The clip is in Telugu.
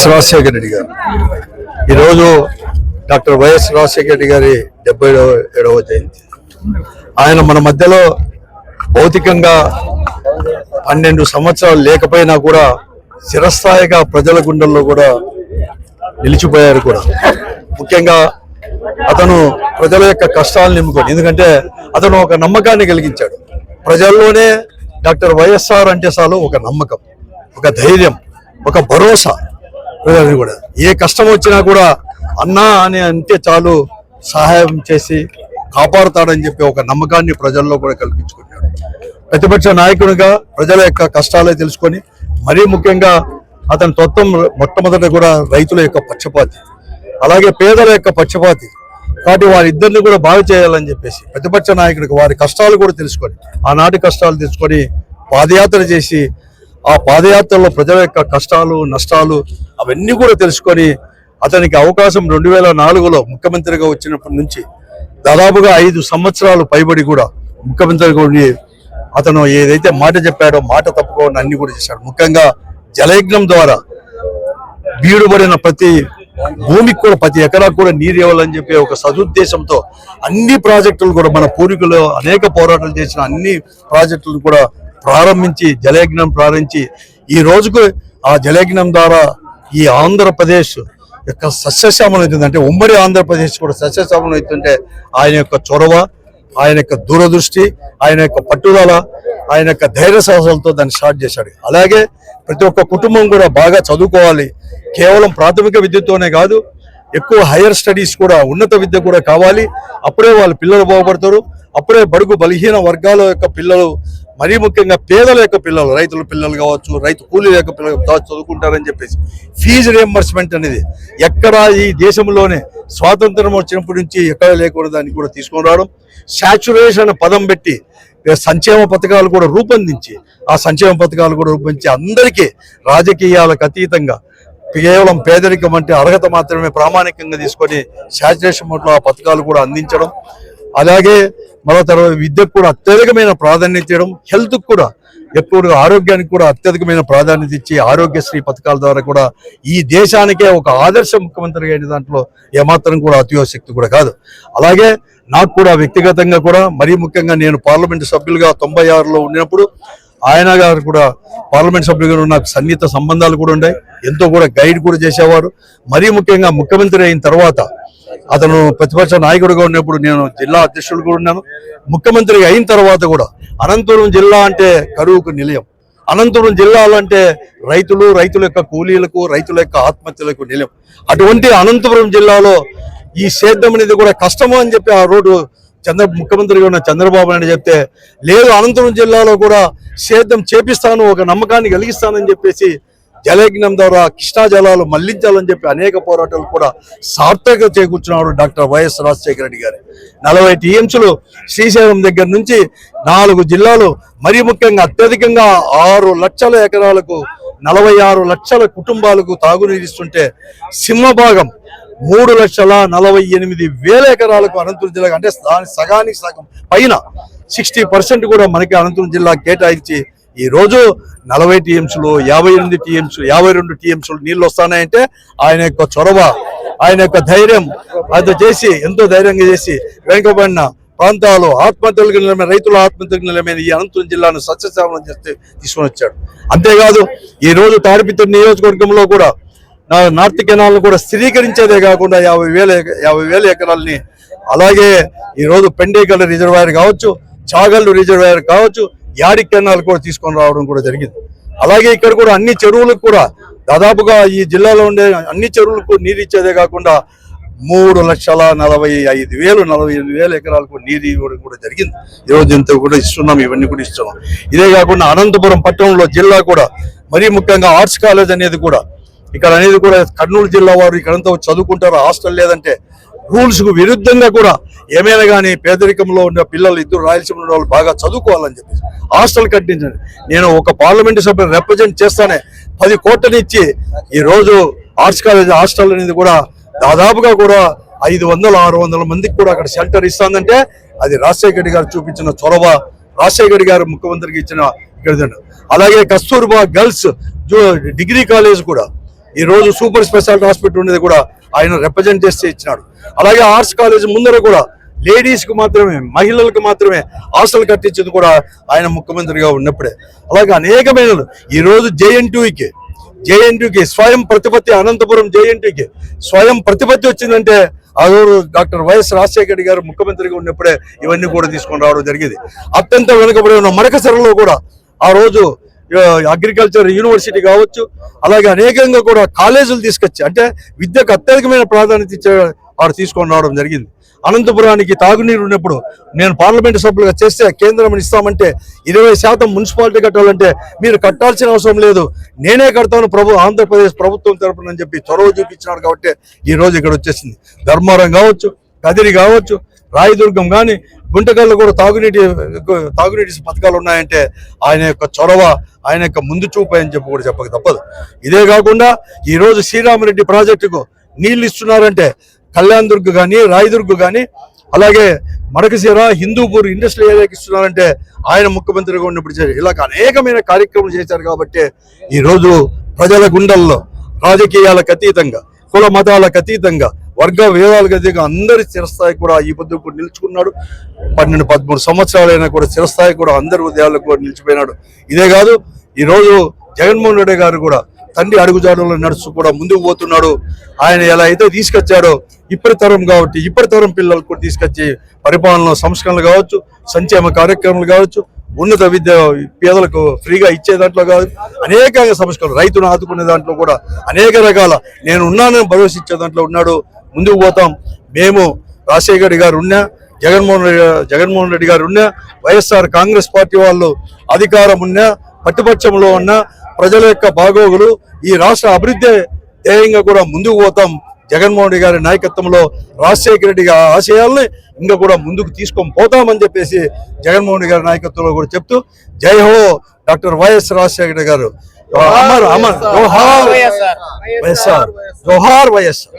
రాజశేఖర రెడ్డి గారు ఈరోజు డాక్టర్ వైఎస్ రాజశేఖర రెడ్డి గారి 77వ జయంతి. ఆయన మన మధ్యలో భౌతికంగా 12 సంవత్సరాలు లేకపోయినా కూడా చిరస్థాయిగా ప్రజల గుండెల్లో కూడా నిలిచిపోయారు కూడా. ముఖ్యంగా అతను ప్రజల యొక్క కష్టాలను నింపుకొని, ఎందుకంటే అతను ఒక నమ్మకాన్ని కలిగించాడు ప్రజల్లోనే. డాక్టర్ వైఎస్ఆర్ అంటే చాలు ఒక నమ్మకం, ఒక ధైర్యం, ఒక భరోసా. కూడా ఏ కష్టం వచ్చినా కూడా అన్నా అని అంటే చాలు సహాయం చేసి కాపాడుతాడని చెప్పి ఒక నమ్మకాన్ని ప్రజల్లో కూడా కల్పించుకున్నాడు. ప్రతిపక్ష నాయకుడిగా ప్రజల యొక్క కష్టాలే తెలుసుకొని, మరీ ముఖ్యంగా అతని తత్వం మొట్టమొదట కూడా రైతుల యొక్క పక్షపాతి, అలాగే పేదల యొక్క పక్షపాతి. కాబట్టి వారిద్దరిని కూడా బాగు చేయాలని చెప్పేసి ప్రతిపక్ష నాయకుడికి వారి కష్టాలు కూడా తెలుసుకొని, ఆనాటి కష్టాలు తెలుసుకొని పాదయాత్ర చేసి, ఆ పాదయాత్రలో ప్రజల యొక్క కష్టాలు నష్టాలు అవన్నీ కూడా తెలుసుకొని అతనికి అవకాశం 2004లో ముఖ్యమంత్రిగా వచ్చినప్పటి నుంచి దాదాపుగా 5 సంవత్సరాలు పైబడి కూడా ముఖ్యమంత్రిగా ఉండి అతను ఏదైతే మాట చెప్పాడో మాట తప్పుకోవడం అన్ని కూడా చేశాడు. ముఖ్యంగా జలయజ్ఞం ద్వారా బీడుబడిన ప్రతి భూమికి కూడా ప్రతి ఎకరా కూడా నీరు ఇవ్వాలని చెప్పి ఒక సదుద్దేశంతో అన్ని ప్రాజెక్టులు కూడా మన పూర్వీకులు అనేక పోరాటాలు చేసిన అన్ని ప్రాజెక్టులను కూడా ప్రారంభించి జలయజ్ఞం ప్రారంభించి ఈ రోజుకు ఆ జలయజ్ఞం ద్వారా ఈ ఆంధ్రప్రదేశ్ యొక్క సస్యశ్యామలం అవుతుంది. అంటే ఉమ్మడి ఆంధ్రప్రదేశ్ కూడా సస్యశ్యామలం అవుతుంటే ఆయన యొక్క చొరవ, ఆయన యొక్క దూరదృష్టి, ఆయన యొక్క పట్టుదల, ఆయన యొక్క ధైర్య సాహసాలతో దాన్ని స్టార్ట్ చేశాడు. అలాగే ప్రతి ఒక్క కుటుంబం కూడా బాగా చదువుకోవాలి. కేవలం ప్రాథమిక విద్యతోనే కాదు, ఎక్కువ హైయర్ స్టడీస్ కూడా, ఉన్నత విద్య కూడా కావాలి. అప్పుడే వాళ్ళ పిల్లలు బాగుపడతారు. అప్పుడే బడుగు బలహీన వర్గాల యొక్క పిల్లలు, మరీ ముఖ్యంగా పేదల యొక్క పిల్లలు, రైతుల పిల్లలు కావచ్చు, రైతు కూలీల యొక్క పిల్లలు చదువుకుంటారని చెప్పేసి ఫీజు రియంబర్స్మెంట్ అనేది ఎక్కడ ఈ దేశంలోనే స్వాతంత్రం వచ్చినప్పటి నుంచి ఎక్కడ లేకుండా దాన్ని కూడా తీసుకొని రావడం, సాచురేషన్ పదం పెట్టి సంక్షేమ పథకాలు కూడా రూపొందించి, ఆ సంక్షేమ పథకాలు కూడా రూపొందించి అందరికీ రాజకీయాలకు అతీతంగా కేవలం పేదరికం అంటే అర్హత మాత్రమే ప్రామాణికంగా తీసుకొని సాచురేషన్ మోడ్లో ఆ పథకాలు కూడా అందించడం. అలాగే మరో తర్వాత విద్యకు కూడా అత్యధికమైన ప్రాధాన్యత ఇవ్వడం, హెల్త్కి కూడా ఎప్పుడు ఆరోగ్యానికి కూడా అత్యధికమైన ప్రాధాన్యత ఇచ్చి ఆరోగ్యశ్రీ పథకాల ద్వారా కూడా ఈ దేశానికే ఒక ఆదర్శ ముఖ్యమంత్రి అయిన దాంట్లో ఏమాత్రం కూడా అతియోశక్తి కూడా కాదు. అలాగే నాకు కూడా వ్యక్తిగతంగా కూడా మరీ ముఖ్యంగా నేను పార్లమెంటు సభ్యులుగా 96లో ఉన్నప్పుడు ఆయన గారు కూడా పార్లమెంట్ సభ్యులుగా నాకు సన్నిహిత సంబంధాలు కూడా ఉన్నాయి. ఎంతో కూడా గైడ్ కూడా చేసేవారు. మరీ ముఖ్యంగా ముఖ్యమంత్రి అయిన తర్వాత అతను ప్రతిపక్ష నాయకుడిగా ఉన్నప్పుడు నేను జిల్లా అధ్యక్షుడు కూడా ఉన్నాను. ముఖ్యమంత్రి అయిన తర్వాత కూడా అనంతపురం జిల్లా అంటే కరువుకు నిలయం, అనంతపురం జిల్లాలో అంటే రైతుల యొక్క కూలీలకు, రైతుల యొక్క ఆత్మహత్యలకు నిలయం. అటువంటి అనంతపురం జిల్లాలో ఈ సేద్యం అనేది కూడా కష్టము అని చెప్పి ఆ రోడ్డు ముఖ్యమంత్రిగా ఉన్న చంద్రబాబు నాయుడు చెప్తే, లేదు అనంతపురం జిల్లాలో కూడా సేద్యం చేపిస్తాను, ఒక నమ్మకాన్ని కలిగిస్తానని చెప్పేసి జలయజ్ఞం ద్వారా కృష్ణా జలాలు మళ్లించాలని చెప్పి అనేక పోరాటాలు కూడా సార్థక చేకూర్చున్నాడు డాక్టర్ వైఎస్ రాజశేఖర రెడ్డి గారు. 40 టీఎంసీలు శ్రీశైలం దగ్గర నుంచి 4 జిల్లాలు, మరీ ముఖ్యంగా అత్యధికంగా 6 లక్షల ఎకరాలకు 46 లక్షల కుటుంబాలకు తాగునీరు ఇస్తుంటే సింహభాగం 3,48,000 ఎకరాలకు అనంతపురం జిల్లా, అంటే సగానికి సగం పైన 60% కూడా మనకి అనంతపురం జిల్లా కేటాయించి ఈ రోజు 40 టీఎంసీలు, 58 టీఎంసీలు, 52 టీఎంసీలు నీళ్లు వస్తున్నాయంటే ఆయన యొక్క చొరవ, ఆయన యొక్క ధైర్యం అది చేసి, ఎంతో ధైర్యంగా చేసి వెనుకబడిన ప్రాంతాలు ఆత్మహత్యలకు నిలమైన, రైతుల ఆత్మహత్యలకు నిలమైన ఈ అనంతపురం జిల్లాను సస్యశ్యామలం చేస్తే తీసుకొని వచ్చాడు. అంతేకాదు ఈ రోజు తాడిపత్రి నియోజకవర్గంలో కూడా నార్త్ కెనాల్ను కూడా స్థిరీకరించేదే కాకుండా 50,000 ఎకరాలని, అలాగే ఈరోజు పెండేకల్ రిజర్వాయర్ కావచ్చు, చాగల్లు రిజర్వాయర్ కావచ్చు, యాడి కెనాల్ కూడా తీసుకొని రావడం కూడా జరిగింది. అలాగే ఇక్కడ కూడా అన్ని చెరువులకు కూడా దాదాపుగా ఈ జిల్లాలో ఉండే అన్ని చెరువులకు నీరు ఇచ్చేదే కాకుండా 3,45,000 ఎకరాలకు నీరు ఇవ్వడం కూడా జరిగింది. ఈరోజు ఇంత కూడా ఇస్తున్నాం, ఇవన్నీ కూడా ఇస్తున్నాం. ఇదే కాకుండా అనంతపురం పట్టణంలో జిల్లా కూడా మరీ ముఖ్యంగా ఆర్ట్స్ కాలేజ్ అనేది కూడా ఇక్కడ అనేది కూడా కర్నూలు జిల్లా వారు ఇక్కడంతా చదువుకుంటారు. హాస్టల్ లేదంటే రూల్స్ కు విరుద్ధంగా కూడా ఏమైనా కానీ పేదరికంలో ఉన్న పిల్లలు, ఇద్దరు రాయలసీమ వాళ్ళు బాగా చదువుకోవాలని చెప్పి హాస్టల్ కట్టించండి. నేను ఒక పార్లమెంటు సభ్యులు రిప్రజెంట్ చేస్తానే 10 కోట్లని ఇచ్చి ఈ రోజు ఆర్ట్స్ కాలేజ్ హాస్టల్ అనేది కూడా దాదాపుగా కూడా 500-600 మందికి కూడా అక్కడ షెల్టర్ ఇస్తుందంటే అది రాజశేఖర రెడ్డి గారు చూపించిన చొరవ, రాజశేఖర రెడ్డి గారు ముఖ్యమంత్రికి ఇచ్చిన అలాగే కస్తూర్బా గర్ల్స్ డిగ్రీ కాలేజ్ కూడా ఈ రోజు సూపర్ స్పెషాలిటీ హాస్పిటల్ ఉండేది కూడా ఆయన రిప్రజెంట్ చేసి ఇచ్చినాడు. అలాగే ఆర్ట్స్ కాలేజ్ ముందర కూడా లేడీస్ కు మాత్రమే, మహిళలకు మాత్రమే హాస్టల్ కట్టించింది కూడా ఆయన ముఖ్యమంత్రిగా ఉన్నప్పుడే. అలాగే అనేకమైన ఈ రోజు జేఎన్టీకి స్వయం ప్రతిపత్తి, అనంతపురం జేఎన్టీకి స్వయం ప్రతిపత్తి వచ్చిందంటే ఆ రోజు డాక్టర్ వైఎస్ రాజశేఖర రెడ్డి గారు ముఖ్యమంత్రిగా ఉన్నప్పుడే ఇవన్నీ కూడా తీసుకొని రావడం జరిగింది. అత్యంత వెనుకబడి ఉన్న మడకసిరలో కూడా ఆ రోజు అగ్రికల్చర్ యూనివర్సిటీ కావచ్చు, అలాగే అనేకంగా కూడా కాలేజీలు తీసుకొచ్చి అంటే విద్యకు అత్యధికమైన ప్రాధాన్యత ఇచ్చే వారు తీసుకొని రావడం జరిగింది. అనంతపురానికి తాగునీరు ఉన్నప్పుడు నేను పార్లమెంటు సభ్యులుగా చేస్తే కేంద్రం ఇస్తామంటే 20% మున్సిపాలిటీ కట్టాలంటే మీరు కట్టాల్సిన అవసరం లేదు, నేనే కడతాను ఆంధ్రప్రదేశ్ ప్రభుత్వం తరపున అని చెప్పి చొరవ చూపించినాడు. కాబట్టి ఈ రోజు ఇక్కడ వచ్చేసింది. ధర్మారం కావచ్చు, కదిరి కావచ్చు, రాయదుర్గం కానీ గుంటకల్లో కూడా తాగునీటి పథకాలు ఉన్నాయంటే ఆయన యొక్క చొరవ, ఆయన యొక్క ముందు చూపు అని చెప్పి కూడా చెప్పక తప్పదు. ఇదే కాకుండా ఈరోజు శ్రీరామరెడ్డి ప్రాజెక్టుకు నీళ్లు ఇస్తున్నారంటే కళ్యాణ్ దుర్గ్ కానీ, రాయదుర్గ్ కానీ, అలాగే మడకశిర, హిందూపూర్ ఇండస్ట్రియల్ ఏరియాకి ఇస్తున్నారంటే ఆయన ముఖ్యమంత్రిగా ఉన్నప్పుడు చేశారు. ఇలా అనేకమైన కార్యక్రమాలు చేశారు. కాబట్టి ఈరోజు ప్రజల గుండెల్లో రాజకీయాలకు అతీతంగా, కుల మతాలకు అతీతంగా, వర్గ భేదాలకు అతీతంగా అందరి చిరస్థాయి కూడా ఈ పొద్దు నిలుచుకున్నాడు. 12-13 సంవత్సరాలైనా కూడా చిరస్థాయి కూడా అందరి ఉదయాలకు కూడా నిలిచిపోయినాడు. ఇదే కాదు, ఈరోజు జగన్మోహన్ రెడ్డి గారు కూడా తండ్రి అడుగుజాడలో నడుస్తూ కూడా ముందుకు పోతున్నాడు. ఆయన ఎలా అయితే తీసుకొచ్చాడో ఇప్పటి తరం పిల్లలకు కూడా తీసుకొచ్చి పరిపాలన సంస్కరణలు కావచ్చు, సంక్షేమ కార్యక్రమాలు కావచ్చు, ఉన్నత విద్య పేదలకు ఫ్రీగా ఇచ్చే దాంట్లో కాదు, అనేక సంస్కరణలు, రైతును ఆదుకునే దాంట్లో కూడా అనేక రకాల నేను ఉన్నానని భరోసా ఇచ్చే దాంట్లో ఉన్నాడు. ముందుకు పోతాం. మేము రాజశేఖర రెడ్డి గారు ఉన్నా, జగన్మోహన్ రెడ్డి గారు ఉన్నా, వైఎస్ఆర్ కాంగ్రెస్ పార్టీ వాళ్ళు అధికారం ఉన్నా, ప్రతిపక్షంలో ఉన్న ప్రజల యొక్క బాగోగులు, ఈ రాష్ట్ర అభివృద్ధి ధ్యేయంగా కూడా ముందుకు పోతాం. జగన్మోహన్ రెడ్డి గారి నాయకత్వంలో రాజశేఖర రెడ్డి గారి ఆశయాల్ని ఇంకా కూడా ముందుకు తీసుకొని పోతామని చెప్పేసి జగన్మోహన్ రెడ్డి గారి నాయకత్వంలో కూడా చెప్తూ, జై హో డాక్టర్ వైఎస్ రాజశేఖర రెడ్డి గారు, అమర్ అమర్, జోహార్ వైఎస్ఆర్, జోహార్ వైఎస్ఆర్.